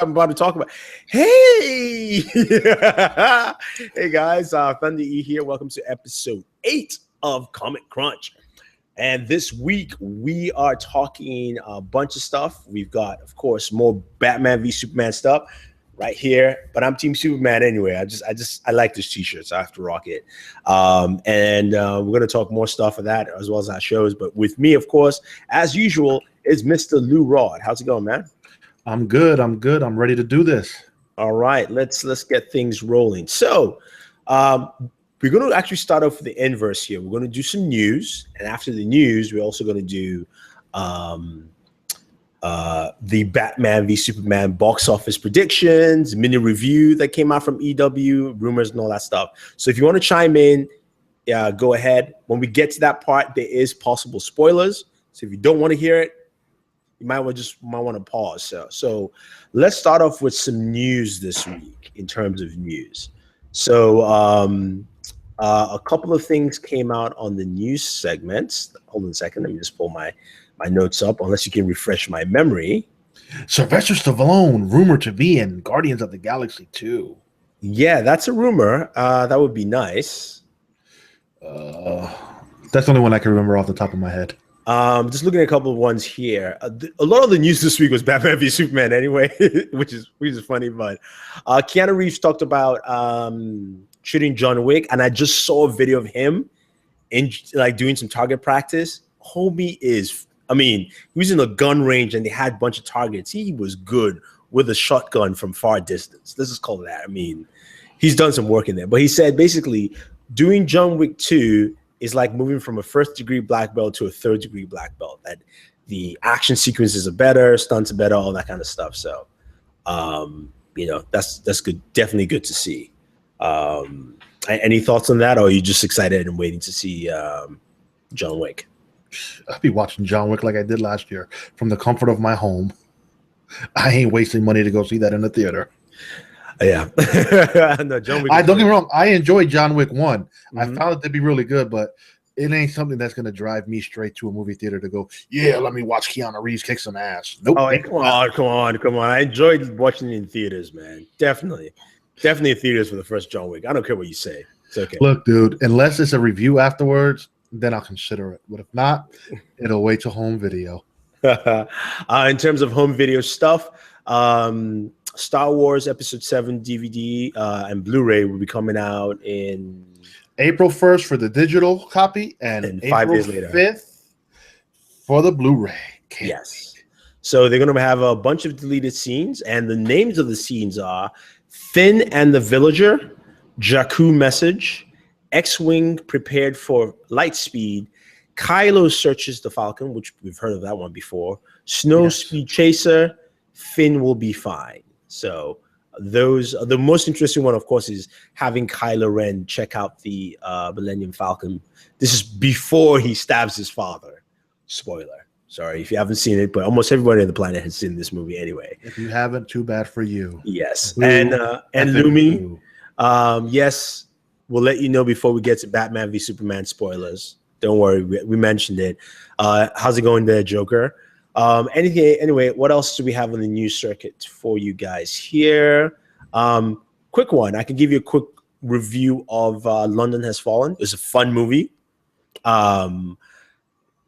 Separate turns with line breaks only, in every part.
I'm about to talk about. Hey, hey guys, Thunder E here. Welcome to episode 8 of Comic Crunch. And this week we are talking a bunch of stuff. We've got, of course, more Batman v Superman stuff right here. But I'm Team Superman anyway. I like this T-shirt, so I have to rock it. And we're gonna talk more stuff of that as well as our shows. But with me, of course, as usual, is Mr. Lou Rod. How's it going, man?
I'm good. I'm ready to do this.
All right, let's get things rolling. So we're going to actually start off with the inverse here. We're going to do some news, and after the news, we're also going to do the Batman v Superman box office predictions, mini-review that came out from EW, rumors and all that stuff. So if you want to chime in, go ahead. When we get to that part, there is possible spoilers. So if you don't want to hear it, you might want to pause. So let's start off with some news this week in terms of news. So a couple of things came out on the news segments. Hold on a second. Let me just pull my notes up, unless you can refresh my memory.
Sylvester Stallone rumored to be in Guardians of the Galaxy 2.
Yeah, that's a rumor. That would be nice.
That's the only one I can remember off the top of my head.
Just looking at a couple of ones here. A lot of the news this week was Batman v Superman anyway, which is funny. But Keanu Reeves talked about shooting John Wick, and I just saw a video of him in doing some target practice. Homie he was in a gun range and they had a bunch of targets. He was good with a shotgun from far distance. This is called that. He's done some work in there. But he said basically doing John Wick 2 is like moving from a first-degree black belt to a third-degree black belt. That the action sequences are better, stunts are better, all that kind of stuff. So, that's good. Definitely good to see. Any thoughts on that, or are you just excited and waiting to see John Wick?
I'll be watching John Wick like I did last year from the comfort of my home. I ain't wasting money to go see that in the theater.
Yeah. No, John Wick.
Don't get me wrong. I enjoyed John Wick 1. Mm-hmm. I found it to be really good, but it ain't something that's going to drive me straight to a movie theater to go, let me watch Keanu Reeves kick some ass. Nope.
Oh, come on. I enjoyed watching it in theaters, man. Definitely in theaters for the first John Wick. I don't care what you say. It's okay.
Look, dude, unless it's a review afterwards, then I'll consider it. But if not, it'll wait till home video.
In terms of home video stuff, Star Wars Episode 7 DVD and Blu-ray will be coming out in
April 1st for the digital copy and
5 days later
5th for the Blu-ray.
Yes. So they're going to have a bunch of deleted scenes, and the names of the scenes are Finn and the Villager, Jakku Message, X-Wing prepared for light speed, Kylo searches the Falcon, which we've heard of that one before, Snow Speed Chaser, Finn will be fine. So those are the most interesting one, of course, is having Kylo Ren check out the Millennium Falcon. This is before he stabs his father. Spoiler. Sorry if you haven't seen it, but almost everybody on the planet has seen this movie anyway.
If you haven't, too bad for you.
Yes. And Lumi, yes, we'll let you know before we get to Batman v Superman spoilers. Don't worry, we mentioned it. How's it going there, Joker? Anyway, what else do we have on the news circuit for you guys here? Quick one. I can give you a quick review of London Has Fallen. It was a fun movie.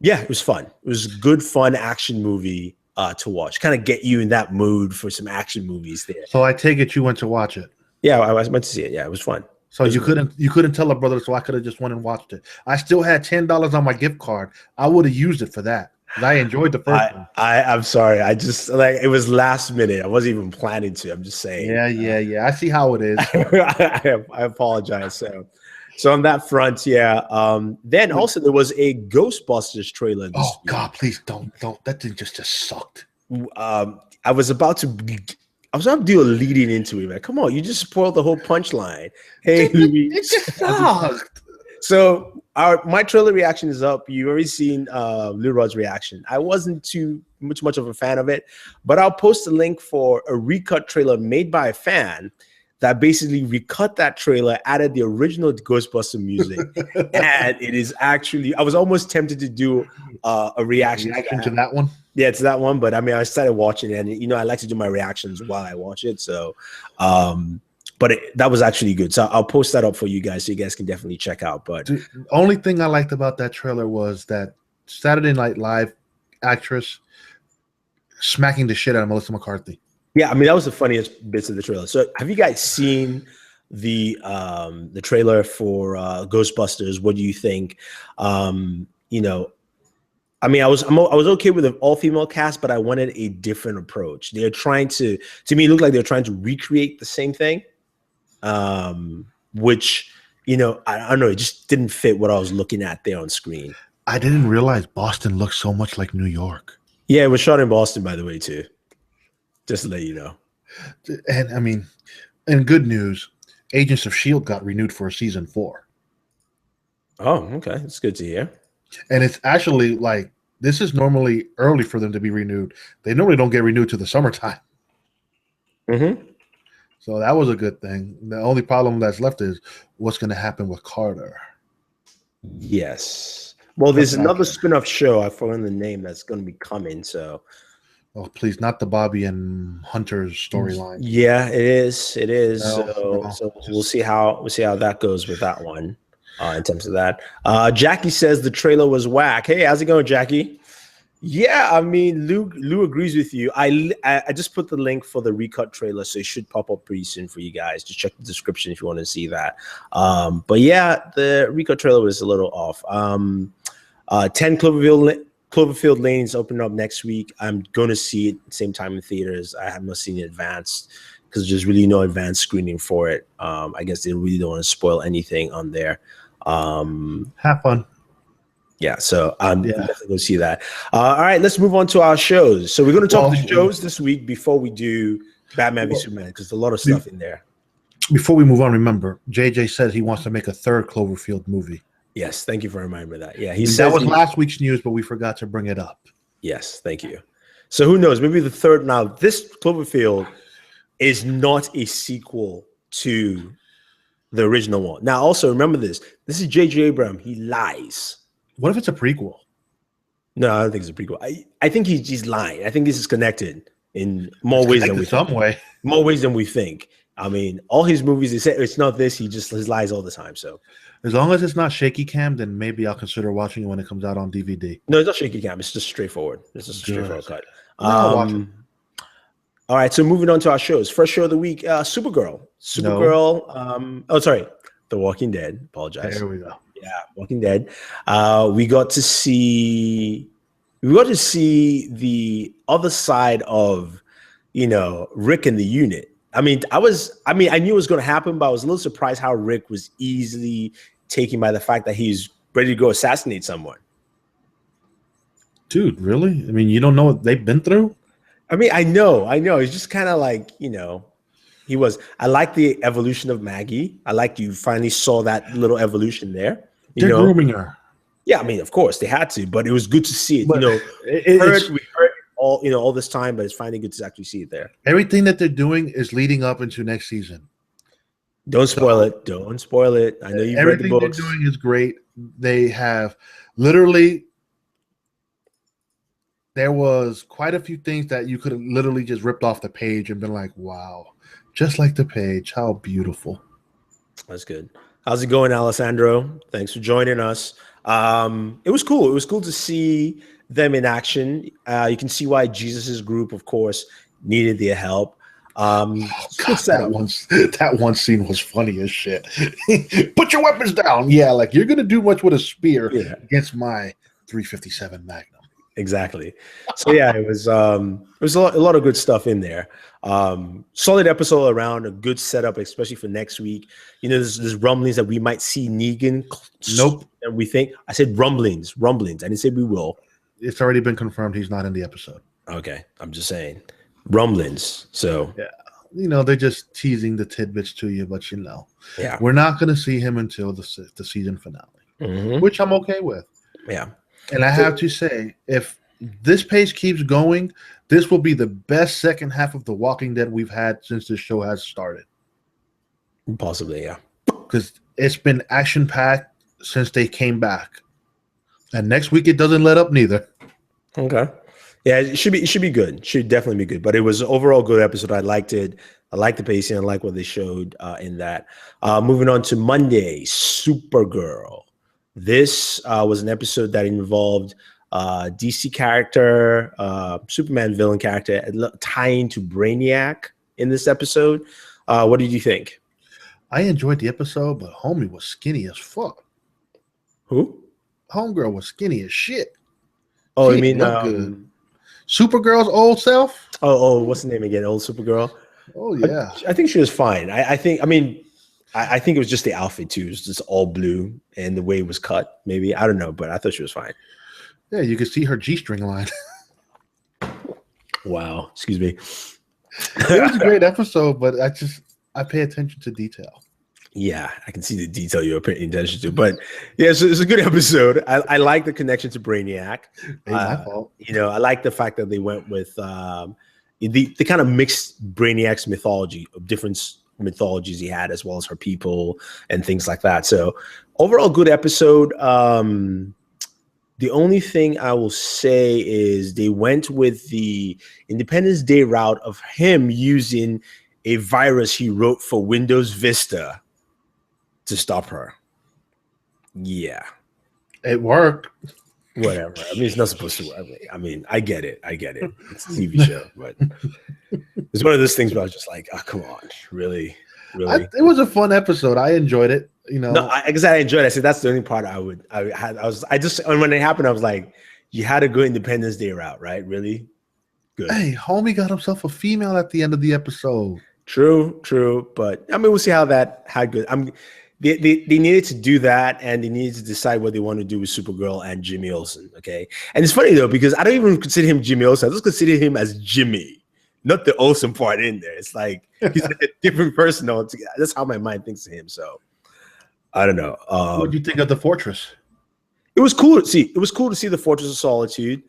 It was fun. It was a good, fun action movie to watch. Kind of get you in that mood for some action movies there.
So I take it you went to watch it.
Yeah, I was meant to see it. Yeah, it was fun.
So you couldn't tell a brother, so I could have just went and watched it. I still had $10 on my gift card. I would have used it for that. I enjoyed the first one. I'm
sorry. I just it was last minute. I wasn't even planning to. I'm just saying.
Yeah. I see how it is.
I apologize. So on that front, then also there was a Ghostbusters trailer.
God, please don't. That thing just sucked.
I was about to do a leading into it, man. Come on, you just spoiled the whole punchline. Hey,
it just sucked.
So my trailer reaction is up. You've already seen Lou Rod's reaction. I wasn't too much of a fan of it, but I'll post a link for a recut trailer made by a fan that basically recut that trailer, added the original Ghostbuster music, and it is actually, I was almost tempted to do a reaction
to that one.
Yeah, it's that one. But I mean, I started watching it, and you know, I like to do my reactions while I watch it. So, but that was actually good. So I'll post that up for you guys, so you guys can definitely check out. But
The only thing I liked about that trailer was that Saturday Night Live actress smacking the shit out of Melissa McCarthy.
yeah, I mean, that was the funniest bits of the trailer. So have you guys seen the trailer for Ghostbusters? What do you think? You know, I mean, I was okay with an all-female cast, but I wanted a different approach. They're trying to me, it looked like they're trying to recreate the same thing, which, you know, I don't know, it just didn't fit what I was looking at there on screen.
I didn't realize Boston looks so much like New York.
Yeah, it was shot in Boston, by the way, too. Just to let you know.
And I mean, in good news, Agents of S.H.I.E.L.D. got renewed for a season 4.
Oh, okay. That's good to hear.
And it's actually like, this is normally early for them to be renewed. They normally don't get renewed to the summertime.
Mm-hmm.
So that was a good thing. The only problem that's left is what's going to happen with Carter.
Yes. Well, there's another spin-off show, I've forgotten the name, that's going to be coming. So,
oh, please, not the Bobby and Hunter's storyline.
Yeah, it is. It is.
No,
so we'll see how that goes with that one. In terms of that, Jackie says the trailer was whack. Hey, how's it going, Jackie? Yeah, I mean, Lou agrees with you. I just put the link for the recut trailer, so it should pop up pretty soon for you guys. Just check the description if you want to see that. But yeah, the recut trailer was a little off. 10 Cloverfield Lane is opening up next week. I'm going to see it same time in theaters. I have not seen it advanced because there's really no advanced screening for it. I guess they really don't want to spoil anything on there.
Have fun.
Yeah, so I'm definitely going to see that. All right, let's move on to our shows. So we're going to talk the shows this week before we do Batman v Superman, because there's a lot of stuff in there.
Before we move on, remember, JJ said he wants to make a third Cloverfield movie.
Yes, thank you for reminding me of that. Yeah,
that was last week's news, but we forgot to bring it up.
Yes, thank you. So who knows? Maybe the third. Now, this Cloverfield is not a sequel to the original one. Now, also remember this. This is J.J. Abrams. He lies.
What if it's a prequel?
No, I don't think it's a prequel. I think he's lying. I think this is connected in more ways than we think. More ways than we think. I mean, all his movies, they say it's not this. He lies all the time. So
as long as it's not shaky cam, then maybe I'll consider watching it when it comes out on DVD.
No, it's not shaky cam. It's just straightforward. It's just a straightforward cut. I'll watch it. All right, so moving on to our shows. First show of the week, Supergirl. The Walking Dead. Apologize.
There we go.
Yeah, Walking Dead. We got to see the other side of, Rick and the unit. I knew it was going to happen, but I was a little surprised how Rick was easily taken by the fact that he's ready to go assassinate someone.
Dude, really? I mean, you don't know what they've been through?
I mean, I know. It's just kind of like, he was. I like the evolution of Maggie. I like you finally saw that little evolution there.
They're grooming her.
Yeah, I mean, of course they had to, but it was good to see it.
But
we heard all this time, but it's finally good to actually see it there.
Everything that they're doing is leading up into next season.
Don't spoil it. Don't spoil it. I know you've read the books.
Everything they're doing is great. They have literally. There was quite a few things that you could have literally just ripped off the page and been like, "Wow, just like the page. How beautiful."
That's good. How's it going, Alessandro? Thanks for joining us. It was cool. It was cool to see them in action. You can see why Jesus's group, of course, needed their help.
That one scene was funny as shit. Put your weapons down. Yeah, like you're gonna do much with a spear against my 357 Magnum.
Exactly. So yeah, it was a lot of good stuff in there. Solid episode around, a good setup, especially for next week. There's rumblings that we might see Negan.
Nope.
And we think I said rumblings. I didn't say we will.
It's already been confirmed he's not in the episode.
Okay, I'm just saying rumblings. So
yeah, they're just teasing the tidbits to you, but
yeah,
we're not going to see him until the season finale, which I'm okay with.
Yeah.
And I have to say, if this pace keeps going, this will be the best second half of The Walking Dead we've had since this show has started.
Possibly, yeah.
Because it's been action-packed since they came back. And next week, it doesn't let up neither.
Okay. Yeah, it should be good. Should definitely be good. But it was an overall good episode. I liked it. I liked the pacing. I like what they showed in that. Moving on to Monday, Supergirl. This was an episode that involved DC character, Superman villain character, tying to Brainiac in this episode. What did you think?
I enjoyed the episode, but homie was skinny as fuck.
Who?
Homegirl was skinny as shit.
Oh,
She
you
didn't
mean
look good. Supergirl's old self?
Oh, what's the name again? Old Supergirl.
Oh yeah.
I think she was fine. I think. I mean, I think it was just the outfit too. It was just all blue and the way it was cut. Maybe I don't know, but I thought she was fine.
Yeah, you could see her G-string line.
Wow. Excuse me.
It was a great episode, but I pay attention to detail.
Yeah, I can see the detail you're paying attention to. But yeah, so it's a good episode. I like the connection to Brainiac.
Ain't my fault.
I like the fact that they went with they kind of mixed Brainiac's mythology of different mythologies he had, as well as her people and things like that. So overall, good episode. The only thing I will say is they went with the Independence Day route of him using a virus he wrote for Windows Vista to stop her. Yeah.
It worked.
Whatever. I mean, it's not supposed to work. I mean, I get it. It's a TV show, but it's one of those things where I was just like, oh, come on. Really?
It was a fun episode. I enjoyed it.
No, because I enjoyed it. I said that's the only part when it happened, I was like, you had to go Independence Day route, right? Really? Good.
Hey, homie got himself a female at the end of the episode.
True. But I mean, we'll see how good. They needed to do that, and they needed to decide what they want to do with Supergirl and Jimmy Olsen. Okay, and it's funny though because I don't even consider him Jimmy Olsen. I just consider him as Jimmy, not the Olsen part in there. It's like he's like a different person altogether. That's how my mind thinks of him. So I don't know.
What do you think of the Fortress?
It was cool to see. It was cool to see the Fortress of Solitude.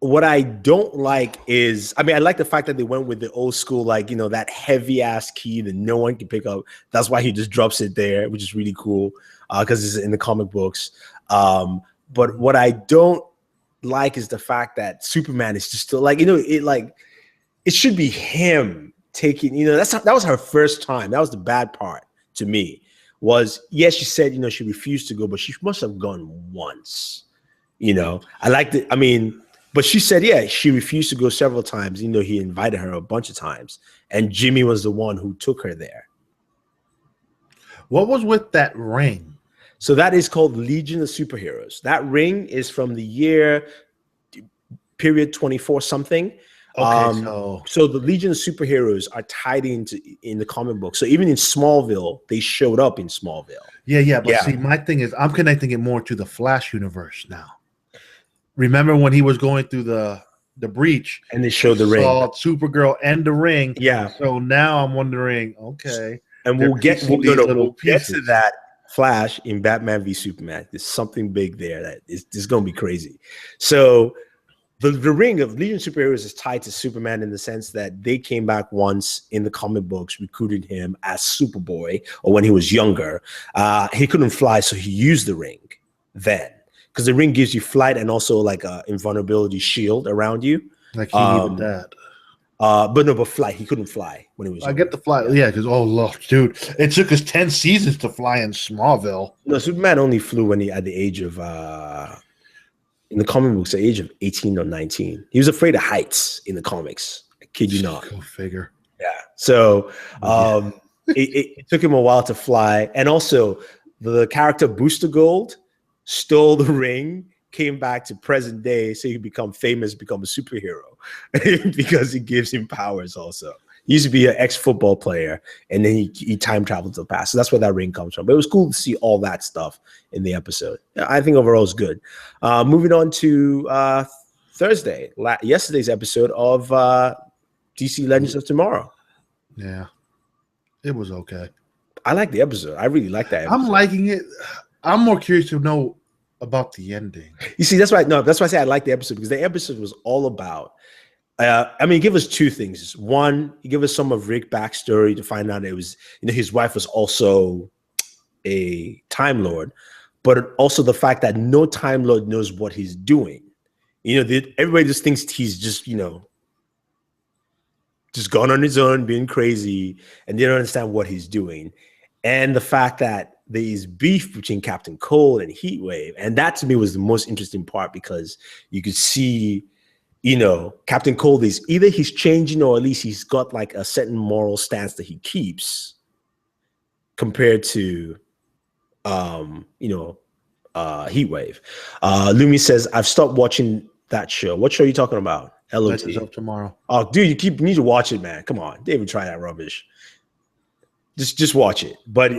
What I don't like is, I mean, I like the fact that they went with the old school, like, that heavy ass key that no one can pick up. That's why he just drops it there, which is really cool because it's in the comic books. But what I don't like is the fact that Superman is just still it should be him taking, that was her first time. That was the bad part to me was, yes, she said, she refused to go, but she must have gone once, I liked it. I mean, but she said, yeah, she refused to go several times. He invited her a bunch of times. And Jimmy was the one who took her there.
What was with that ring?
So that is called Legion of Superheroes. That ring is from the year period 24 something.
Okay,
so the Legion of Superheroes are tied in the comic book. So even in Smallville, they showed up in Smallville.
Yeah. But see, my thing is I'm connecting it more to the Flash universe now. Remember when he was going through the breach
and they showed the ring,
saw Supergirl and the ring.
Yeah.
So now I'm wondering, okay.
And we'll get to that Flash in Batman v Superman. There's something big there that is going to be crazy. So the ring of Legion of Superheroes is tied to Superman in the sense that they came back once in the comic books, recruited him as Superboy, or when he was younger. He couldn't fly, so he used the ring then. Because the ring gives you flight and also like a invulnerability shield around you.
Like he needed that.
But flight. He couldn't fly when he was younger.
I get the flight. Yeah, because, oh, look, dude. It took us 10 seasons to fly in Smallville.
No, Superman only flew when at the age of, in the comic books, the age of 18 or 19. He was afraid of heights in the comics. I kid you not.
Go figure.
Yeah. So it took him a while to fly. And also the character Booster Gold stole the ring, came back to present day so he could become famous, become a superhero because it gives him powers also. He used to be an ex-football player, and then he time traveled to the past. So that's where that ring comes from. But it was cool to see all that stuff in the episode. I think overall it's good. Moving on to Thursday, yesterday's episode of DC Legends of Tomorrow.
Yeah, it was okay.
I like the episode. I really like that episode.
I'm liking it. I'm more curious to know about the ending.
You see, that's why I say I like the episode, because the episode was all about, give us two things. One, give us some of Rick's backstory to find out it was, his wife was also a Time Lord, but also the fact that no Time Lord knows what he's doing. Everybody just thinks he's just, just gone on his own, being crazy, and they don't understand what he's doing. And the fact that there is beef between Captain Cold and Heatwave. And that to me was the most interesting part, because you could see, Captain Cold is either he's changing, or at least he's got like a certain moral stance that he keeps compared to, Heatwave. Lumi says, I've stopped watching that show. What show are you talking about? LOT.
Legends of Tomorrow.
Oh, dude, you need to watch it, man. Come on. They even try that rubbish. Just watch it. But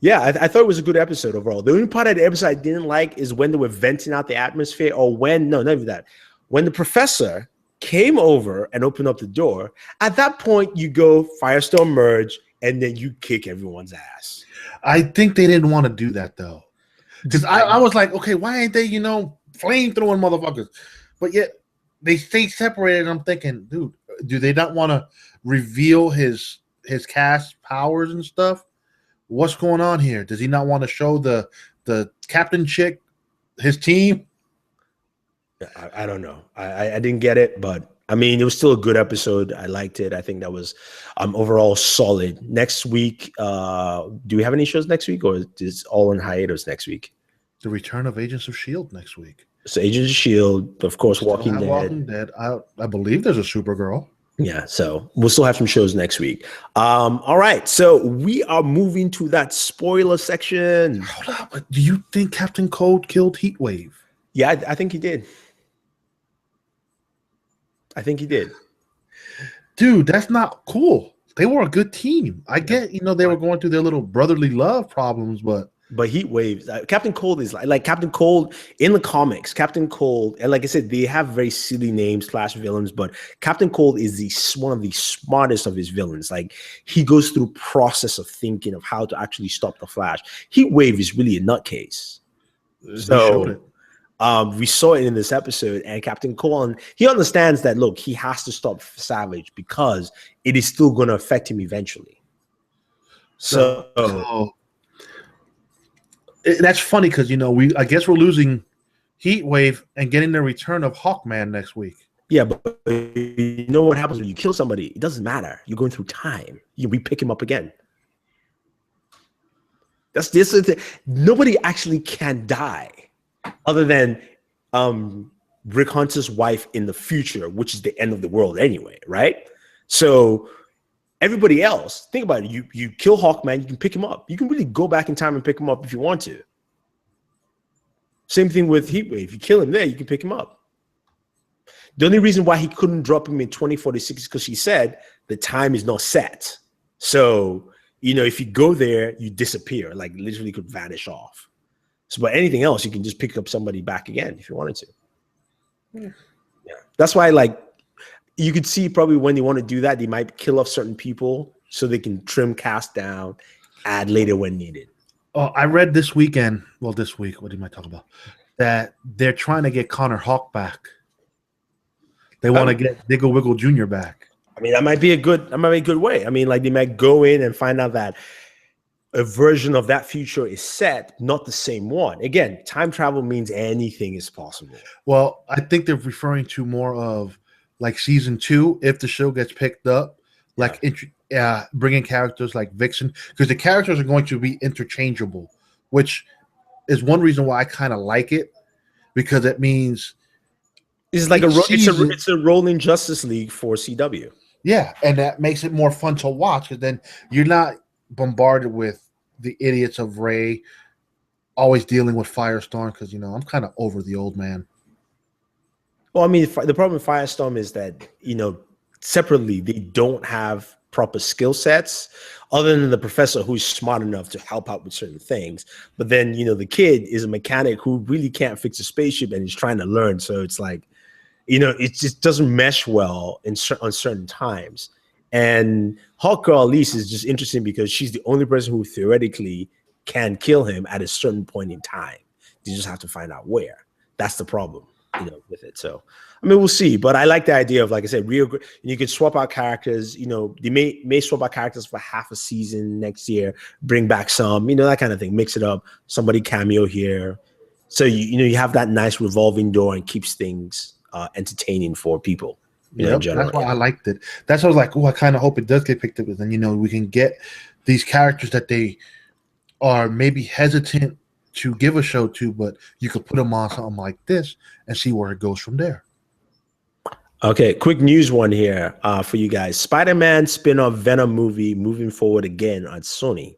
yeah, I thought it was a good episode overall. The only part of the episode I didn't like is when they were venting out the atmosphere, or not even that. When the professor came over and opened up the door, at that point you go Firestorm merge, and then you kick everyone's ass.
I think they didn't want to do that though. Because I was like, okay, why ain't they, flame throwing motherfuckers? But yet they stay separated. I'm thinking, dude, do they not want to reveal his cast powers and stuff? What's going on here? Does he not want to show the captain chick his team?
I don't know. I didn't get it, but I mean, it was still a good episode. I liked it. I think that was overall solid. Next week, do we have any shows next week, or is it all on hiatus next week?
The return of Agents of S.H.I.E.L.D. next week.
So Agents of S.H.I.E.L.D., of course, Walking Dead.
Walking Dead. I believe there's a Supergirl.
Yeah, so we'll still have some shows next week. All right, so we are moving to that spoiler section.
Hold up. Do you think Captain Cold killed Heatwave?
Yeah, I think he did.
Dude, that's not cool. They were a good team. I get, they were going through their little brotherly love problems, but
Heatwave, Captain Cold is like Captain Cold in the comics. Captain Cold, and like I said, they have very silly names / villains, but Captain Cold is one of the smartest of his villains. Like, he goes through process of thinking of how to actually stop the Flash. Heatwave is really a nutcase. So we saw it in this episode, and Captain Cold, he understands that, look, he has to stop Savage because it is still going to affect him eventually. So
that's funny because I guess we're losing Heatwave and getting the return of Hawkman next week.
Yeah, but you know what happens when you kill somebody? It doesn't matter. You're going through time. We pick him up again. That's this. Nobody actually can die, other than Rick Hunter's wife in the future, which is the end of the world anyway, right? So everybody else, think about it. You kill Hawkman, you can pick him up. You can really go back in time and pick him up if you want to. Same thing with Heatwave. If you kill him there, you can pick him up. The only reason why he couldn't drop him in 2046 is because she said the time is not set. So, if you go there, you disappear, like literally could vanish off. So, but anything else, you can just pick up somebody back again if you wanted to. Yeah. That's why, you could see probably when they want to do that, they might kill off certain people so they can trim cast down, add later when needed.
Oh, I read this weekend. Well, this week, what am I talking about? That they're trying to get Connor Hawk back. They want to get Diggle Wiggle Jr. back.
I mean, that might be a good way. I mean, like, they might go in and find out that a version of that future is set, not the same one. Again, time travel means anything is possible.
Well, I think they're referring to more of like season 2, if the show gets picked up, like bringing characters like Vixen, because the characters are going to be interchangeable, which is one reason why I kind of like it, because it means
it's like it's a rolling Justice League for CW.
Yeah, and that makes it more fun to watch, because then you're not bombarded with the idiots of Ray always dealing with Firestorm, because I'm kind of over the old man.
Well, I mean, the problem with Firestorm is that, separately, they don't have proper skill sets other than the professor, who's smart enough to help out with certain things. But then, the kid is a mechanic who really can't fix a spaceship and is trying to learn. So it's like, it just doesn't mesh well on certain times. And Hawkgirl, at least, is just interesting because she's the only person who theoretically can kill him at a certain point in time. You just have to find out where. That's the problem. With it. So, I mean, we'll see. But I like the idea of, like I said, you could swap out characters. They may swap out characters for half a season next year, bring back some, that kind of thing. Mix it up. Somebody cameo here. So you have that nice revolving door and keeps things entertaining for people. In general,
that's why I liked it. That's why I was like, oh, I kind of hope it does get picked up, and then we can get these characters that they are maybe hesitant to give a show to, but you could put them on something like this and see where it goes from there.
Okay, quick news one here for you guys. Spider-Man spin-off Venom movie moving forward again on Sony.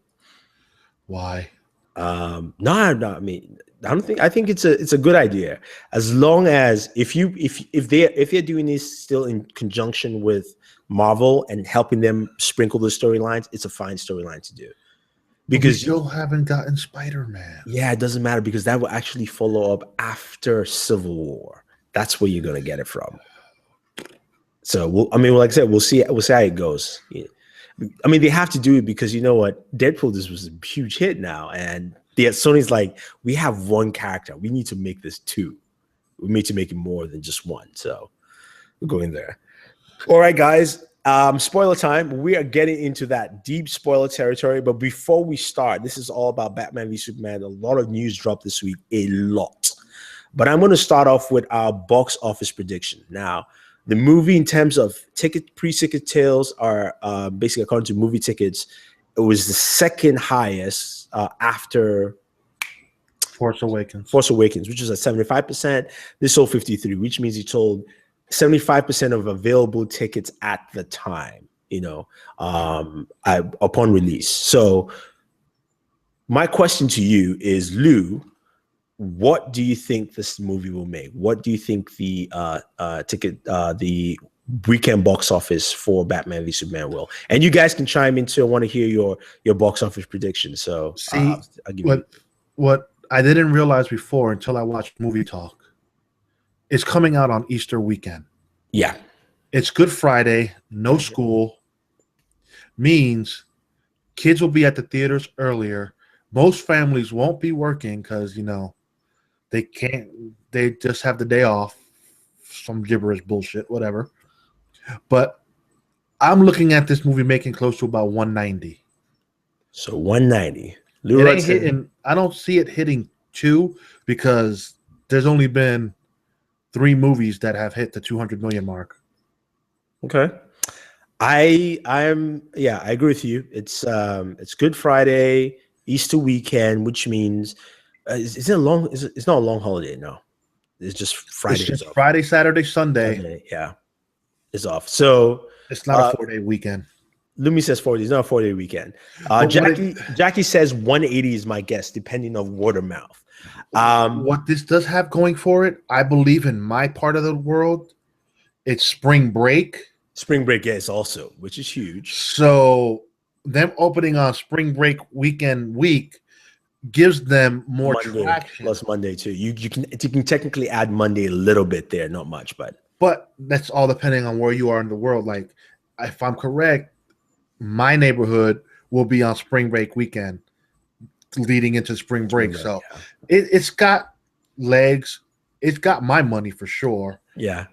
Why?
No, I mean, I think it's a good idea, as long as if they're doing this still in conjunction with Marvel and helping them sprinkle the storylines, it's a fine storyline to do. Because
we still haven't gotten Spider-Man.
Yeah, it doesn't matter because that will actually follow up after Civil War. That's where you're gonna get it from. So like I said, we'll see how it goes. Yeah. I mean, they have to do it because you know what? Deadpool, this was a huge hit now, and Sony's like, we have one character, we need to make this two. We need to make it more than just one. So we're going there. All right, guys. Spoiler time. We are getting into that deep spoiler territory. But before we start, this is all about Batman v Superman. A lot of news dropped this week, a lot. But I'm going to start off with our box office prediction. Now, the movie, in terms of pre-ticket sales, are basically, according to movie tickets, it was the second highest after
Force Awakens,
which is at 75%. This sold 53, which means he sold 75% of available tickets at the time, upon release. So my question to you is, Lou, what do you think this movie will make? What do you think the the weekend box office for Batman v Superman will? And you guys can chime in too. I want to hear your box office prediction. So
I'll give what I didn't realize before until I watched Movie Talk. It's coming out on Easter weekend.
Yeah.
It's Good Friday, no school, means kids will be at the theaters earlier. Most families won't be working because, they just have the day off, some gibberish bullshit, whatever. But I'm looking at this movie making close to about 190.
So 190.
It ain't hitting, I don't see it hitting 2 because there's only been 3 movies that have hit the 200 million mark.
Okay. I agree with you. It's Good Friday, Easter weekend, which means it's not a long holiday. No, it's just Friday.
It's just Friday, Saturday, Sunday.
Yeah, it's off. So
it's not a 4-day weekend.
Lumi says 40. It's not a 4-day weekend. Jackie says 180 is my guess, depending on word of mouth.
What this does have going for it, I believe, in my part of the world, it's spring break.
Spring break, yes, also, which is huge.
So them opening on spring break weekend gives them more
Monday,
traction.
Plus Monday too. You can technically add Monday a little bit there, not much, but
that's all depending on where you are in the world. Like, if I'm correct, my neighborhood will be on spring break weekend leading into spring break. So it's got legs. It's got my money for sure.
Yeah.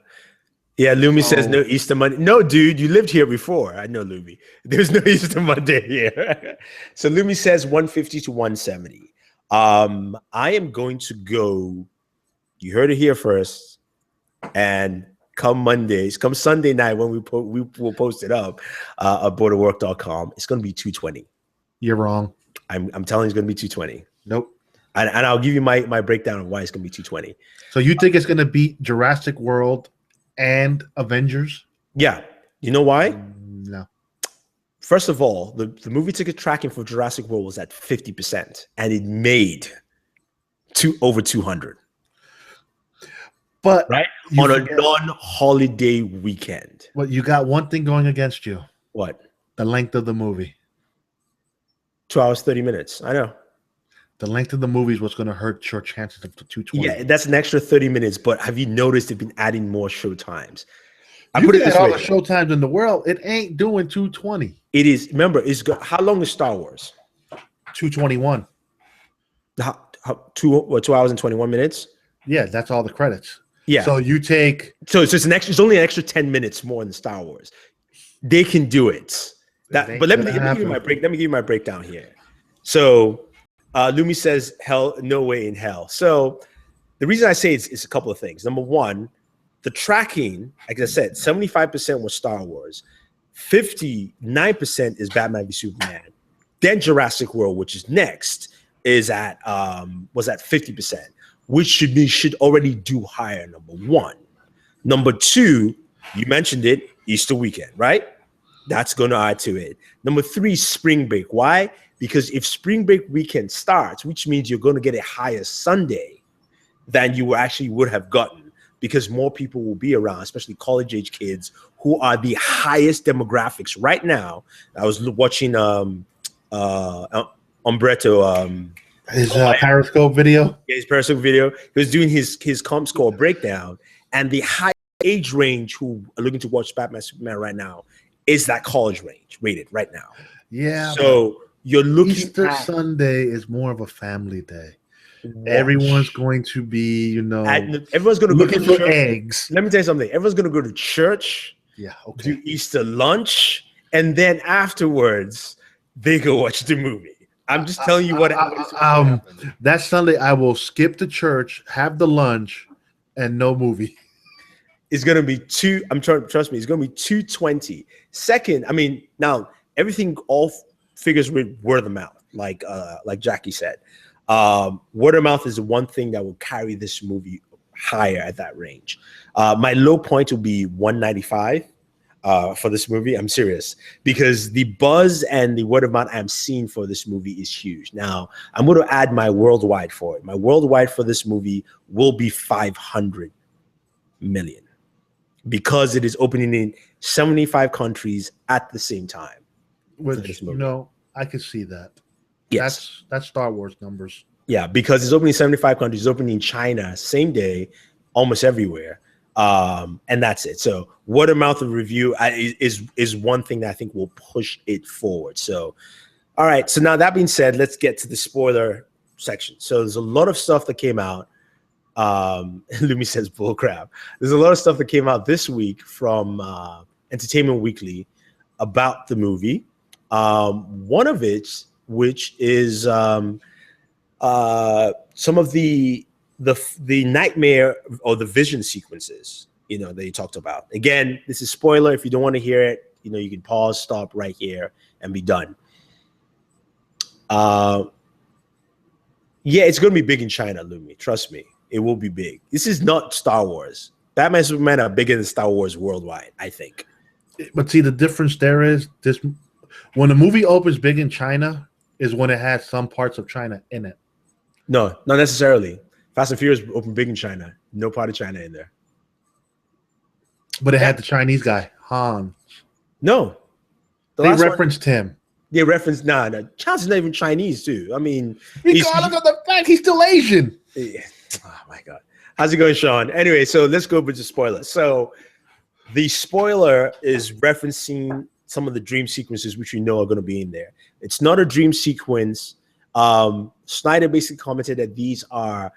Yeah, Lumi says no Easter Monday. No, dude, you lived here before. I know, Lumi. There's no Easter Monday here. So Lumi says 150 to 170. I am going to go, you heard it here first, and come Sunday night when we will post it up at Booredatwork.com, it's going to be 220.
You're wrong.
I'm telling you it's going to be 220.
Nope.
And I'll give you my breakdown of why it's going to be 220.
So you think it's going to beat Jurassic World and Avengers?
Yeah. You know why?
No.
First of all, the movie ticket tracking for Jurassic World was at 50%, and it made over 200.
But
right on a non-holiday weekend.
But you got one thing going against you.
What?
The length of the movie.
2 hours, 30 minutes. I know.
The length of the movie is what's going to hurt your chances of the 220.
Yeah, that's an extra 30 minutes. But have you noticed they've been adding more show times?
I put it this way: all the show times in the world, it ain't doing 220.
It is. Remember, how long is Star Wars?
221.
2 hours and 21 minutes.
Yeah, that's all the credits.
Yeah.
So you take.
So it's just it's only an extra 10 minutes more than Star Wars. They can do it. But let me give you my breakdown here. So Lumi says, hell, no way in hell. So the reason I say it's a couple of things. Number one, the tracking, like I said, 75% was Star Wars. 59% is Batman v Superman. Then Jurassic World, which is next, is at was at 50%, which should already do higher, number one. Number two, you mentioned it, Easter weekend, right? That's going to add to it. Number three, spring break. Why? Because if spring break weekend starts, which means you're going to get a higher Sunday than you actually would have gotten, because more people will be around, especially college-age kids who are the highest demographics right now. I was watching Umberto.
His Periscope video?
Yeah, his Periscope video. He was doing his comp score breakdown, and the high age range who are looking to watch Batman Superman right now is that college range rated right now.
Yeah.
So you're looking
Easter
at
Sunday is more of a family day. Everyone's going to be,
everyone's going to
looking
go to
for
church.
eggs.
Let me tell you something. Everyone's going to go to church.
Yeah. Okay.
Do Easter lunch, and then afterwards they go watch the movie. I'm just telling you what.
That Sunday I will skip the church, have the lunch, and no movie.
It's gonna be trust me, it's gonna be 220. Second, I mean, now everything all figures with word of mouth, like Jackie said. Word of mouth is the one thing that will carry this movie higher at that range. My low point will be 195 for this movie. I'm serious, because the buzz and the word of mouth I'm seeing for this movie is huge. Now, I'm going to add my worldwide for it. My worldwide for this movie will be 500 million, because it is opening in 75 countries at the same time.
Which, I could see that.
Yes.
That's Star Wars numbers.
Yeah, because it's opening 75 countries, it's opening in China same day, almost everywhere. And that's it. So word of mouth review is one thing that I think will push it forward. So, all right. So now that being said, let's get to the spoiler section. So there's a lot of stuff that came out. Lumi says bullcrap. There's a lot of stuff that came out this week from Entertainment Weekly about the movie. One of it, which is some of the nightmare or the vision sequences, that you talked about. Again, this is spoiler. If you don't want to hear it, you can pause, stop right here, and be done. Yeah, it's going to be big in China, Lumi. Trust me, it will be big. This is not Star Wars. Batman and Superman are bigger than Star Wars worldwide, I think.
But see, the difference there is this: when a movie opens big in China, is when it has some parts of China in it.
No, not necessarily. Fast and Furious opened big in China. No part of China in there.
But it had the Chinese guy, Han.
No.
They referenced him.
They referenced, China's not even Chinese, too. I mean,
regardless of the fact he's still Asian.
Yeah. Oh, my God. How's it going, Sean? Anyway, so let's go with the spoiler. So the spoiler is referencing some of the dream sequences, which we know are going to be in there. It's not a dream sequence. Snyder basically commented that these are,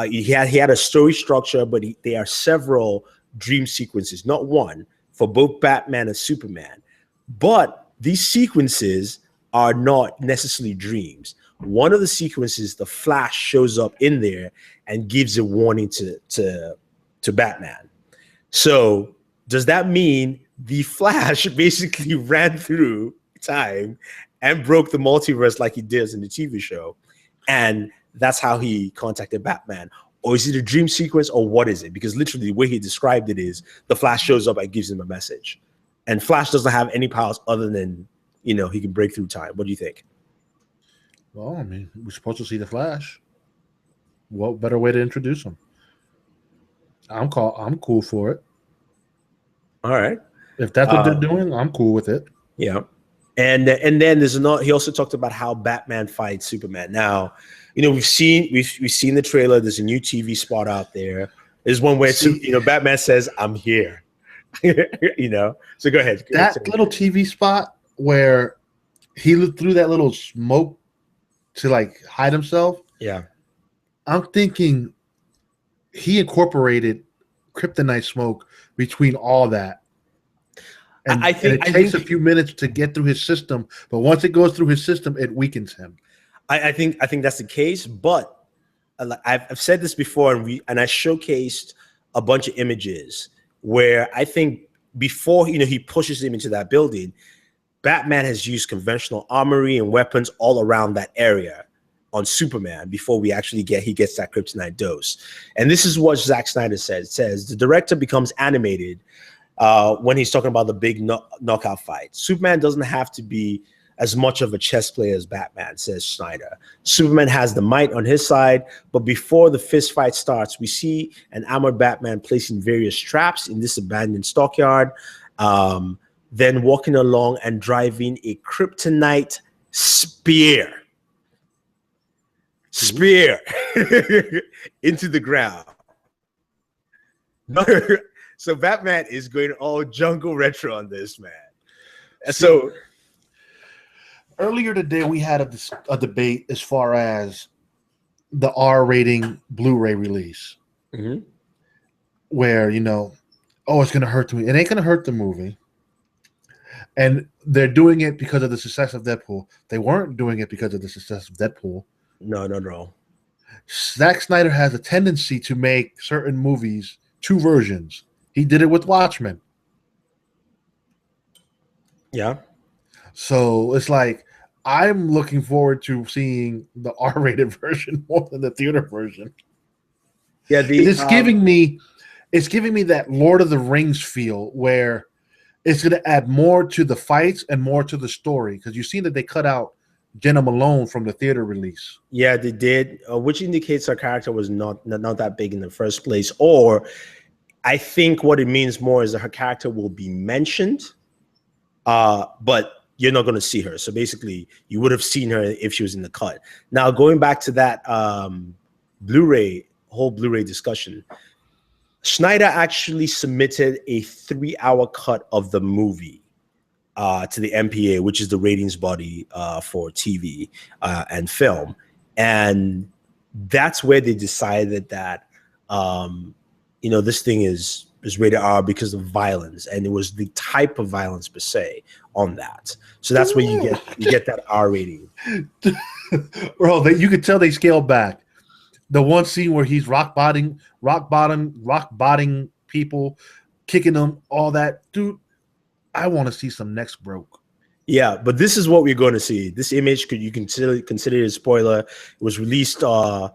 he had a story structure, but there are several dream sequences, not one, for both Batman and Superman. But these sequences are not necessarily dreams. One of the sequences, the Flash shows up in there and gives a warning to Batman. So does that mean the Flash basically ran through time and broke the multiverse like he does in the TV show, and that's how he contacted Batman? Or is it a dream sequence, or what is it? Because literally the way he described it is the Flash shows up and gives him a message. And Flash doesn't have any powers other than, he can break through time. What do you think?
Well, I mean, we're supposed to see the Flash. What better way to introduce him? I'm cool for it.
All right.
If that's what they're doing, I'm cool with it.
Yeah. And then there's he also talked about how Batman fights Superman. Now, we've seen the trailer. There's a new TV spot out there. There's one where Batman says, "I'm here." So go ahead.
That little TV spot where he threw that little smoke to hide himself.
Yeah.
I'm thinking he incorporated kryptonite smoke between all that. And it takes a few minutes to get through his system, but once it goes through his system, it weakens him.
I think that's the case, but I've said this before, and I showcased a bunch of images where I think before he pushes him into that building, Batman has used conventional armory and weapons all around that area on Superman before he gets that kryptonite dose. And this is what Zack Snyder said. It says the director becomes animated when he's talking about the big knockout fight. Superman doesn't have to be as much of a chess player as Batman, says Snyder. Superman has the might on his side, but before the fist fight starts, we see an armored Batman placing various traps in this abandoned stockyard, then walking along and driving a kryptonite spear into the ground. So Batman is going all jungle retro on this, man. So
earlier today, we had a debate as far as the R rating Blu-ray release, where, it's going to hurt me. It ain't going to hurt the movie. And they're doing it because of the success of Deadpool. They weren't doing it because of the success of Deadpool.
No.
Zack Snyder has a tendency to make certain movies two versions. He did it with Watchmen.
Yeah.
So it's like, I'm looking forward to seeing the R-rated version more than the theater version.
Yeah,
it's giving me that Lord of the Rings feel, where it's going to add more to the fights and more to the story, because you've seen that they cut out Jenna Malone from the theater release.
Yeah, they did, which indicates her character was not that big in the first place. Or I think what it means more is that her character will be mentioned, but you're not going to see her. So basically, you would have seen her if she was in the cut. Now, going back to that whole Blu-ray discussion, Snyder actually submitted a 3-hour cut of the movie to the MPA, which is the ratings body for TV and film. And that's where they decided that, this thing is rated R because of violence. And it was the type of violence per se on that. So that's where you get that R rating.
Bro, you could tell they scaled back. The one scene where he's rock botting people, kicking them, all that. Dude, I want to see some necks broke.
Yeah, but this is what we're going to see. This image, you consider it a spoiler. It was released by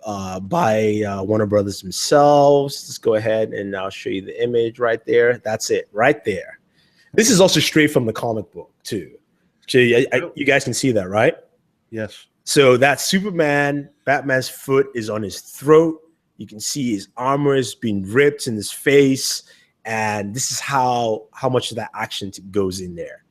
Warner Brothers themselves. Let's go ahead and I'll show you the image right there. That's it, right there. This is also straight from the comic book too. So you guys can see that, right?
Yes.
So that's Superman. Batman's foot is on his throat. You can see his armor is being ripped in his face. And this is how much of that action goes in there.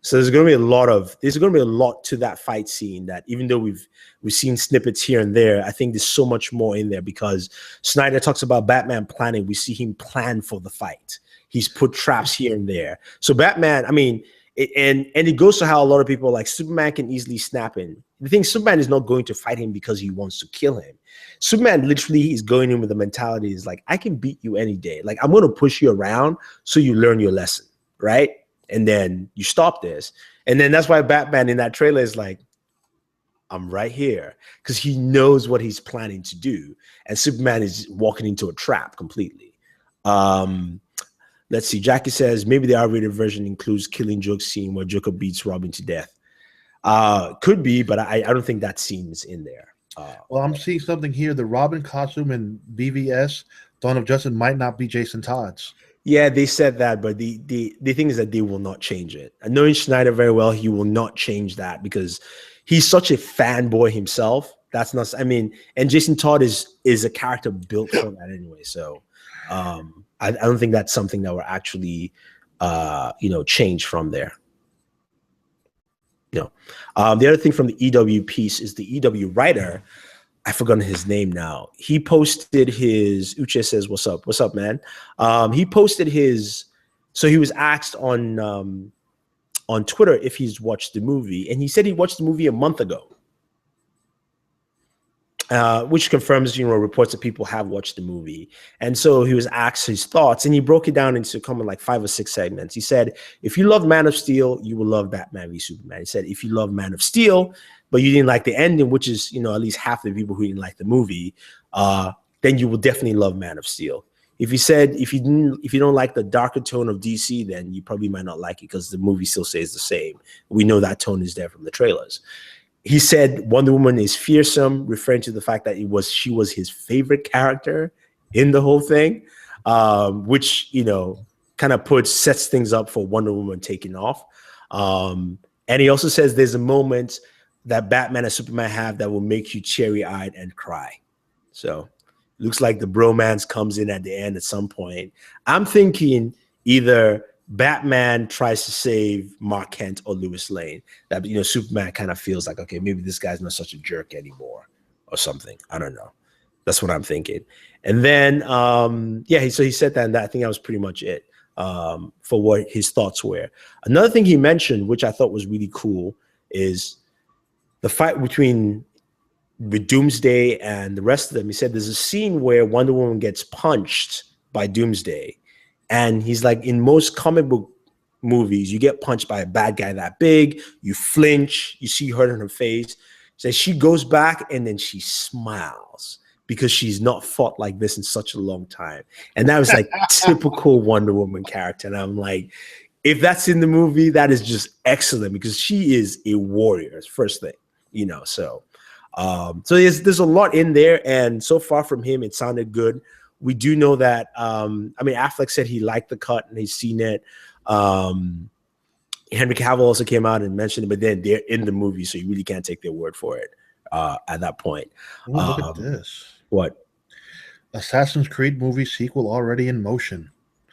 So there's going to be a lot to that fight scene, that even though we've seen snippets here and there, I think there's so much more in there, because Snyder talks about Batman planning. We see him plan for the fight. He's put traps here and there. So Batman, and it goes to how a lot of people are like, Superman can easily snap in. The thing, Superman is not going to fight him because he wants to kill him. Superman literally is going in with the mentality is like, I can beat you any day. Like, I'm going to push you around so you learn your lesson, right? And then you stop this. And then that's why Batman in that trailer is like, I'm right here, because he knows what he's planning to do. And Superman is walking into a trap completely. Let's see. Jackie says maybe the R-rated version includes Killing Joke scene where Joker beats Robin to death. Could be, but I don't think that scene is in there.
Well, I'm seeing something here. The Robin costume in BVS, Dawn of Justice, might not be Jason Todd's.
Yeah, they said that, but the thing is that they will not change it. And knowing Snyder very well, he will not change that, because he's such a fanboy himself. That's not, and Jason Todd is a character built for that anyway. So I don't think that's something that will actually change from there. No. The other thing from the EW piece is the EW writer, I've forgotten his name now. He posted his, Uche says, what's up, man? He posted his, so he was asked on Twitter if he's watched the movie, and he said he watched the movie a month ago. which confirms, reports that people have watched the movie. And so he was asked his thoughts, and he broke it down into common like 5 or 6 segments. He said, if you love Man of Steel, you will love Batman v Superman. He said, if you love Man of Steel, but you didn't like the ending, which is, at least half the people who didn't like the movie, then you will definitely love Man of Steel. If you said, if you don't like the darker tone of DC, then you probably might not like it because the movie still stays the same. We know that tone is there from the trailers. He said Wonder Woman is fearsome, referring to the fact that she was his favorite character in the whole thing, which, kind of sets things up for Wonder Woman taking off. And he also says there's a moment that Batman and Superman have that will make you cherry-eyed and cry. So looks like the bromance comes in at the end at some point. I'm thinking either Batman tries to save Mark Kent or Lois Lane. That, Superman kind of feels like, okay, maybe this guy's not such a jerk anymore or something. I don't know. That's what I'm thinking. And then, so he said that, and I think that was pretty much it for what his thoughts were. Another thing he mentioned, which I thought was really cool, is the fight with Doomsday and the rest of them. He said there's a scene where Wonder Woman gets punched by Doomsday. And he's like, in most comic book movies, you get punched by a bad guy that big, you flinch, you see hurt on her face. So she goes back and then she smiles because she's not fought like this in such a long time. And that was like typical Wonder Woman character. And I'm like, if that's in the movie, that is just excellent because she is a warrior, first thing, so there's a lot in there. And so far from him, it sounded good. We do know that, Affleck said he liked the cut and he's seen it. Henry Cavill also came out and mentioned it, but then they're in the movie, so you really can't take their word for it at that point.
Look at this.
What?
Assassin's Creed movie sequel already in motion.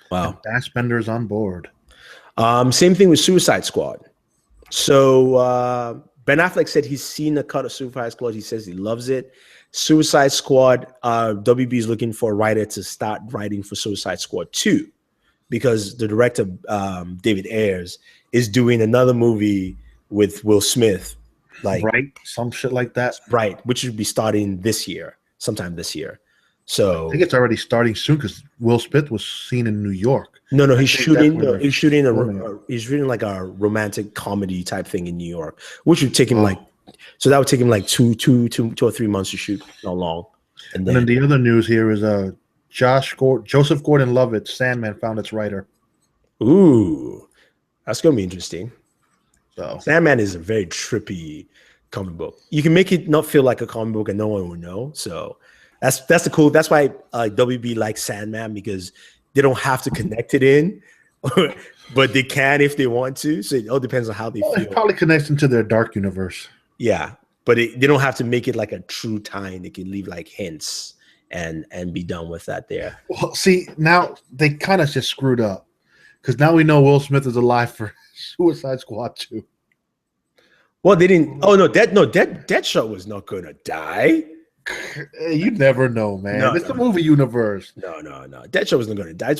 Wow.
Fassbender's on board.
Same thing with Suicide Squad. So Ben Affleck said he's seen the cut of Suicide Squad. He says he loves it. Suicide Squad, WB is looking for a writer to start writing for Suicide Squad 2 because the director, David Ayers, is doing another movie with Will Smith.
Right, some shit like that.
Right, which should be starting sometime this year. So
I think it's already starting soon because Will Smith was seen in New York.
No, he's shooting like a romantic comedy type thing in New York, which would take him that would take him like two or 3 months to shoot, not long. And then
the other news here is Joseph Gordon-Levitt's Sandman found its writer.
Ooh, that's gonna be interesting.
So
Sandman is a very trippy comic book. You can make it not feel like a comic book and no one will know. So that's the cool. That's why WB likes Sandman because they don't have to connect it in, but they can if they want to. So it all depends on how they feel.
It probably connects into their dark universe.
Yeah, but they don't have to make it like a true tie. They can leave like hints and be done with that there.
Well, see, now they kind of just screwed up because now we know Will Smith is alive for Suicide Squad 2.
Well, they didn't. Oh no, Deadshot was not gonna die.
You never know, man. It's the movie universe.
No. Deadshot was not gonna die.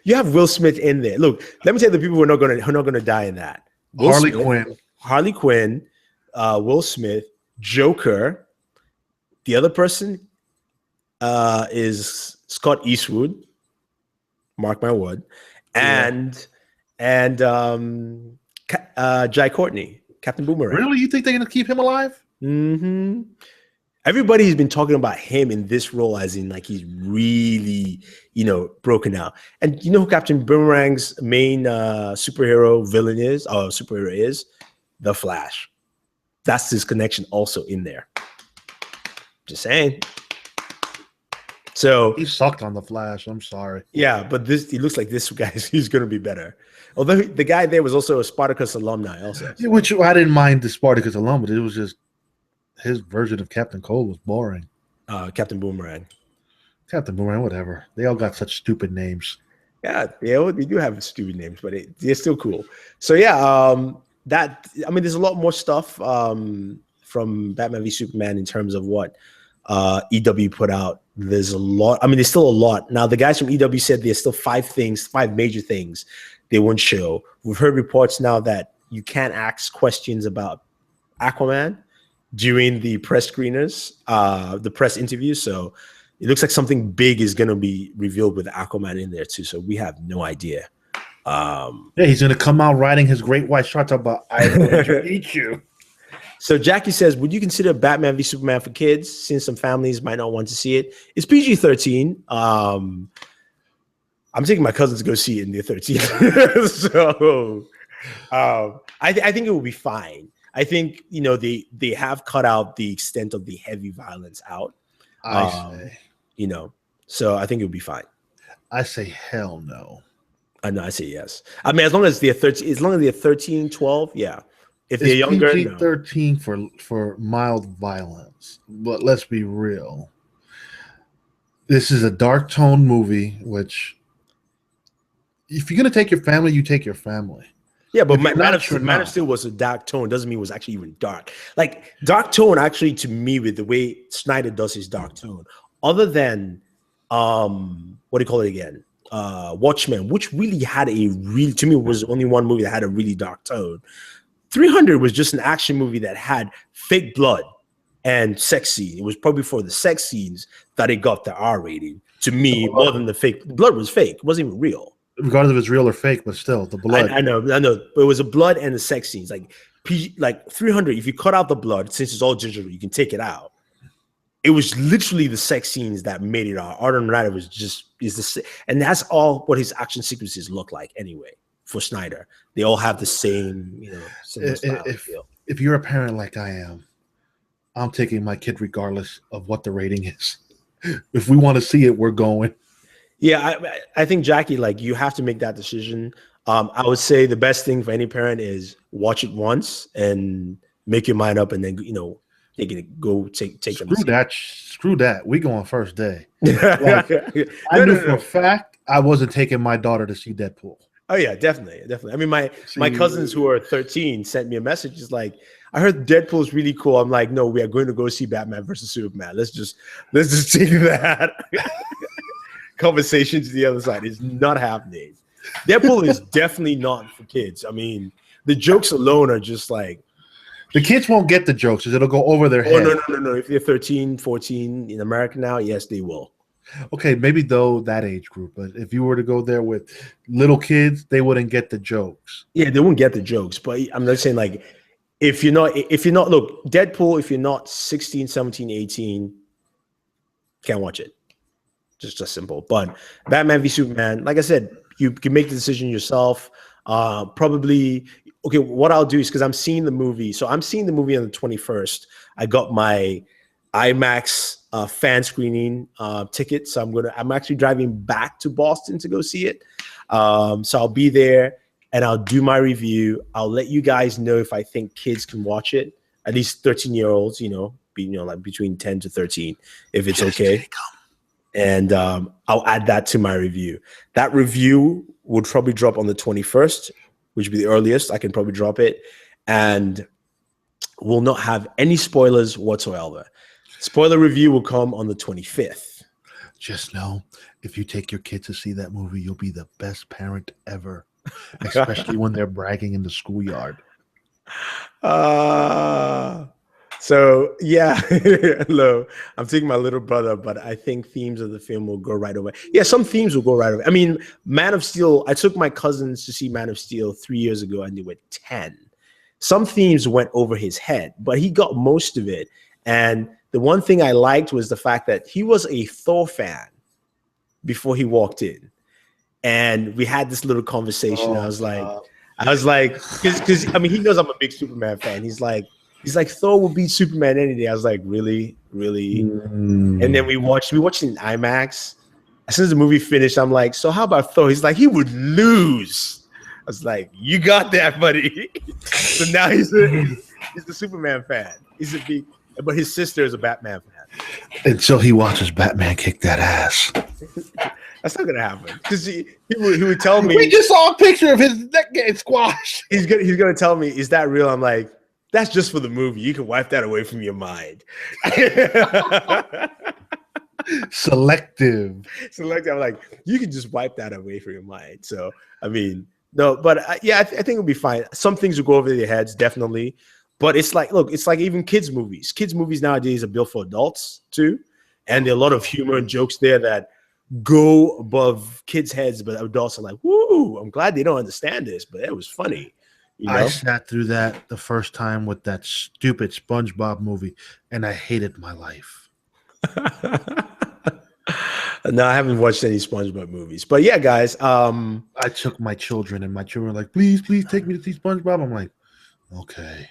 You have Will Smith in there. Look, let me tell you the people who are not gonna die in that. Harley Quinn, Will Smith, Joker. The other person is Scott Eastwood. Mark my word, and Jai Courtney, Captain Boomerang.
Really? You think they're gonna keep him alive?
Mm-hmm. Everybody's been talking about him in this role as in like he's really, broken out. And you know who Captain Boomerang's main superhero is? The Flash. That's his connection also in there. Just saying. So
he sucked on The Flash. I'm sorry.
Yeah, but he looks like this guy. He's going to be better. Although the guy there was also a Spartacus alumni also.
Yeah, which I didn't mind the Spartacus alum, but it was just his version of Captain Cold was boring.
Captain Boomerang,
whatever. They all got such stupid names.
Yeah, they do have stupid names, but they're still cool. So yeah, there's a lot more stuff from Batman v Superman in terms of what EW put out. There's a lot. There's still a lot. Now, the guys from EW said there's still 5 major things they won't show. We've heard reports now that you can't ask questions about Aquaman during the press screeners, the press interview. So it looks like something big is going to be revealed with Aquaman in there too. So we have no idea.
Yeah, he's going to come out riding his great white shark about I'm going to eat you.
So Jackie says, would you consider Batman v Superman for kids, since some families might not want to see it? It's PG-13. I'm taking my cousins to go see it, and they're 13. So I think it will be fine. I think, you know, they have cut out the extent of the heavy violence out.
I say,
you know, so I think it'll be fine.
I say hell no.
I know, I say yes. I mean, as long as they're 13, 12, yeah. If they're younger,
PG-13 for mild violence. But let's be real. This is a dark tone movie, which if you're gonna take your family, you take your family.
Yeah, but Man of Steel was a dark tone. Doesn't mean it was actually even dark. Like dark tone, actually, to me, with the way Snyder does his dark tone, other than what do you call it again? Watchmen, which really had to me was only one movie that had a really dark tone. 300 was just an action movie that had fake blood and sex scene. It was probably for the sex scenes that it got the R rating. To me, more than the fake. The blood was fake. It wasn't even real.
Regardless if it's real or fake, but still, the blood.
I know. But it was a blood and the sex scenes. Like 300, if you cut out the blood, since it's all digital, you can take it out. It was literally the sex scenes that made it out. Other than that, it was and that's all what his action sequences look like anyway. For Snyder, they all have the same, you know, same style.
If you're a parent like I am, I'm taking my kid regardless of what the rating is. If we want to see it, we're going.
Yeah, I think, Jackie, like, you have to make that decision. I would say the best thing for any parent is watch it once and make your mind up, and then, you know, take them.
Screw that. We go on first day. Like, I knew for a fact I wasn't taking my daughter to see Deadpool.
Oh yeah, definitely. I mean, my cousins who are 13 sent me a message. It's like, I heard Deadpool is really cool. I'm like, no, we are going to go see Batman versus Superman. Let's just take that conversation to the other side. It's not happening. Deadpool is definitely not for kids. I mean, the jokes alone are just like,
the kids won't get the jokes because it'll go over their head.
No. If they're 13, 14 in America now, yes, they will.
Okay, maybe though that age group, but if you were to go there with little kids, they wouldn't get the jokes.
Yeah, they wouldn't get the jokes. But I'm not saying, like, if you're not look, Deadpool, if you're not 16, 17, 18, can't watch it. Just simple. But Batman v Superman, like I said, you can make the decision yourself. Probably, okay, what I'll do is, because I'm seeing the movie. So I'm seeing the movie on the 21st. I got my IMAX fan screening ticket. So I'm actually driving back to Boston to go see it. So I'll be there and I'll do my review. I'll let you guys know if I think kids can watch it, at least 13-year-olds, like between 10 to 13, if it's okay. And I'll add that to my review. That review would probably drop on the 21st, which would be the earliest I can probably drop it. And will not have any spoilers whatsoever. Spoiler review will come on the 25th.
Just know, if you take your kid to see that movie, you'll be the best parent ever, especially when they're bragging in the schoolyard.
So yeah, hello. I'm taking my little brother, but I think themes of the film will go right away. Yeah, some themes will go right away. I mean, Man of Steel, I took my cousins to see Man of Steel 3 years ago and they were 10. Some themes went over his head, but he got most of it. And the one thing I liked was the fact that he was a Thor fan before he walked in. And we had this little conversation. I was like, because I mean, he knows I'm a big Superman fan. He's like, Thor will beat Superman any day. I was like, really? And then we watched it in IMAX. As soon as the movie finished, I'm like, so how about Thor? He's like, he would lose. I was like, you got that, buddy. So now he's the Superman fan. But his sister is a Batman fan.
Until he watches Batman kick that ass.
That's not gonna happen. Because he would tell me.
We just saw a picture of his neck getting squashed.
He's gonna tell me, is that real? I'm like, that's just for the movie. You can wipe that away from your mind.
Selective.
I'm like, you can just wipe that away from your mind. So I mean, no, but yeah, I think it'll be fine. Some things will go over their heads, definitely. But it's like, look, it's like even kids movies. Kids movies nowadays are built for adults too, and there are a lot of humor and jokes there that go above kids' heads, but adults are like, "Woo! I'm glad they don't understand this, but it was funny." You know,
I sat through that the first time with that stupid SpongeBob movie, and I hated my life.
No, I haven't watched any SpongeBob movies, but yeah, guys.
I took my children, and my children were like, please take me to see SpongeBob. I'm like, okay.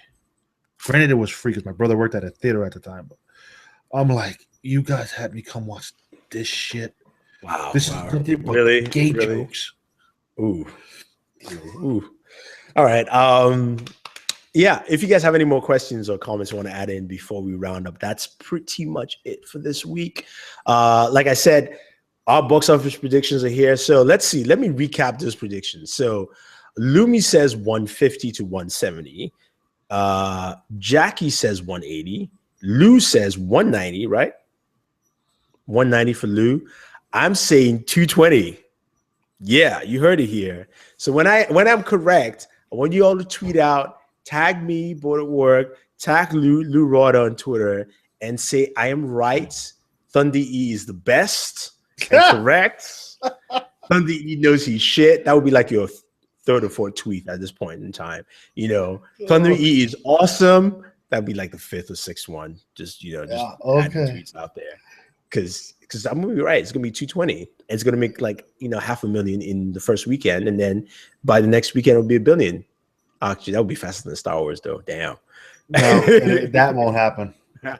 Granted, it was free because my brother worked at a theater at the time, but I'm like, you guys had me come watch this shit.
Wow,
This is nothing but gay jokes.
Ooh. All right. Yeah, if you guys have any more questions or comments you want to add in before we round up, that's pretty much it for this week. Like I said, our box office predictions are here. So let's see. Let me recap those predictions. So Lumi says 150 to 170. Jackie says 180. Lou says 190, right? 190 for Lou. I'm saying 220. Yeah, you heard it here. So when I'm correct, I want you all to tweet out, tag me, Bored at Work, tag Lou Rod on Twitter, and say I am right. Thunder E is the best and correct. Thunder E knows he's shit. That would be like your third or fourth tweet at this point in time. You know, Thunder E is awesome. That'd be like the fifth or sixth one. Just add tweets out there. Because I'm gonna be right. It's gonna be 220. It's gonna make like $500,000 in the first weekend, and then by the next weekend it'll be $1 billion. Actually, that would be faster than Star Wars, though. Damn.
No, that won't happen.
No,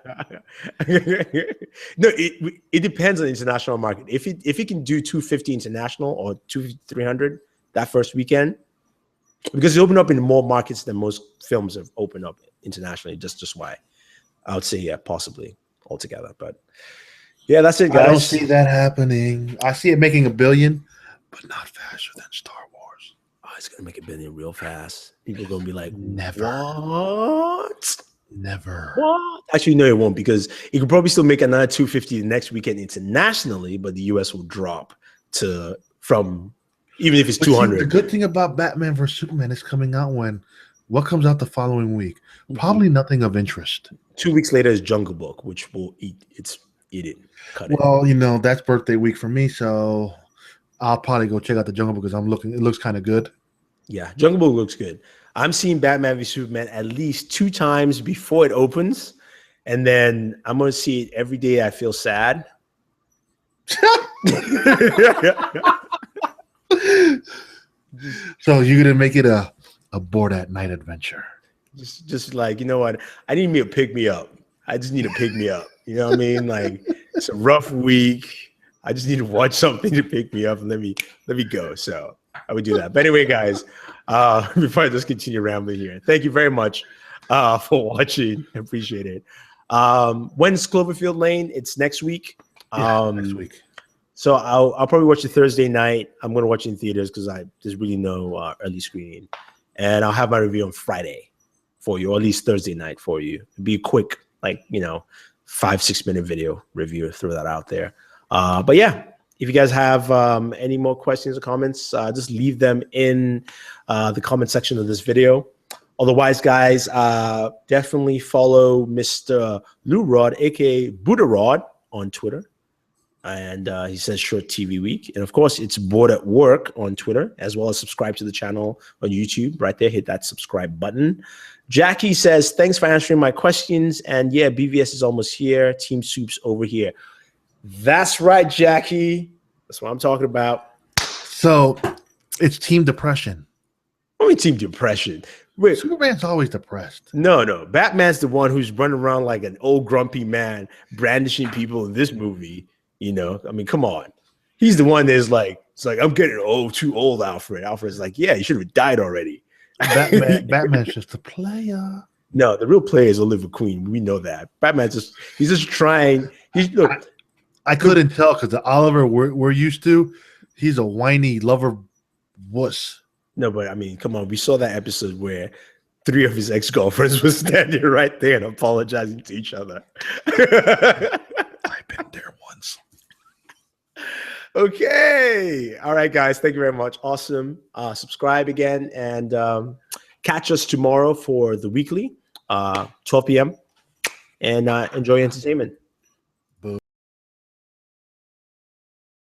it depends on the international market. If it can do 250 international or 300 that first weekend, because it opened up in more markets than most films have opened up internationally. Just why I would say possibly altogether, but. Yeah, that's it, guys.
I don't see that happening. I see it making $1 billion, but not faster than Star Wars.
Oh, it's gonna make $1 billion real fast. People are gonna be like,
never.
What?
Never.
What? Actually, no, it won't, because it could probably still make another 250 the next weekend internationally, but the US will drop from even if it's 200.
See, the good thing about Batman vs Superman is coming out what comes out the following week? Probably nothing of interest.
2 weeks later is Jungle Book, which will eat it.
Well, that's birthday week for me, so I'll probably go check out the Jungle Book because it looks kind of good.
Yeah, Jungle Book looks good. I'm seeing Batman v Superman at least 2 times before it opens, and then I'm going to see it every day I feel sad.
So you're going to make it a bored at night adventure.
Just like, you know what? I need me to pick me up. I just need to pick me up. You know what I mean? Like, it's a rough week. I just need to watch something to pick me up and let me go. So I would do that. But anyway, guys, before I just continue rambling here, thank you very much for watching. I appreciate it. When's Cloverfield Lane? It's next week.
Next week.
So I'll probably watch it Thursday night. I'm going to watch it in theaters because there's really no early screening. And I'll have my review on Friday for you, or at least Thursday night for you. It'll be a quick, 5-6 minute video review. Throw that out there. But yeah, if you guys have any more questions or comments, just leave them in the comment section of this video. Otherwise, guys, definitely follow Mr. Lou Rod, aka Booredatwork, on Twitter. And he says Short TV Week. And of course, it's Bored at Work on Twitter, as well as subscribe to the channel on YouTube. Right there, hit that subscribe button. Jackie says, thanks for answering my questions. And yeah, BVS is almost here. Team Soup's over here. That's right, Jackie. That's what I'm talking about.
So it's Team Depression.
What do you mean Team Depression? Wait,
Superman's always depressed.
No. Batman's the one who's running around like an old grumpy man, brandishing people in this movie. I mean, come on. He's the one that's like, it's like, I'm getting too old, Alfred. Alfred's like, yeah, you should have died already.
Batman's just a player.
No, the real player is Oliver Queen. We know that. Batman's he's just trying.
I couldn't tell because the Oliver we're used to, he's a whiny lover wuss.
No, but I mean, come on. We saw that episode where 3 of his ex-girlfriends were standing right there and apologizing to each other.
I've been there once.
Okay. All right, guys. Thank you very much. Awesome. Subscribe again and catch us tomorrow for the weekly. 12 p.m. and enjoy entertainment.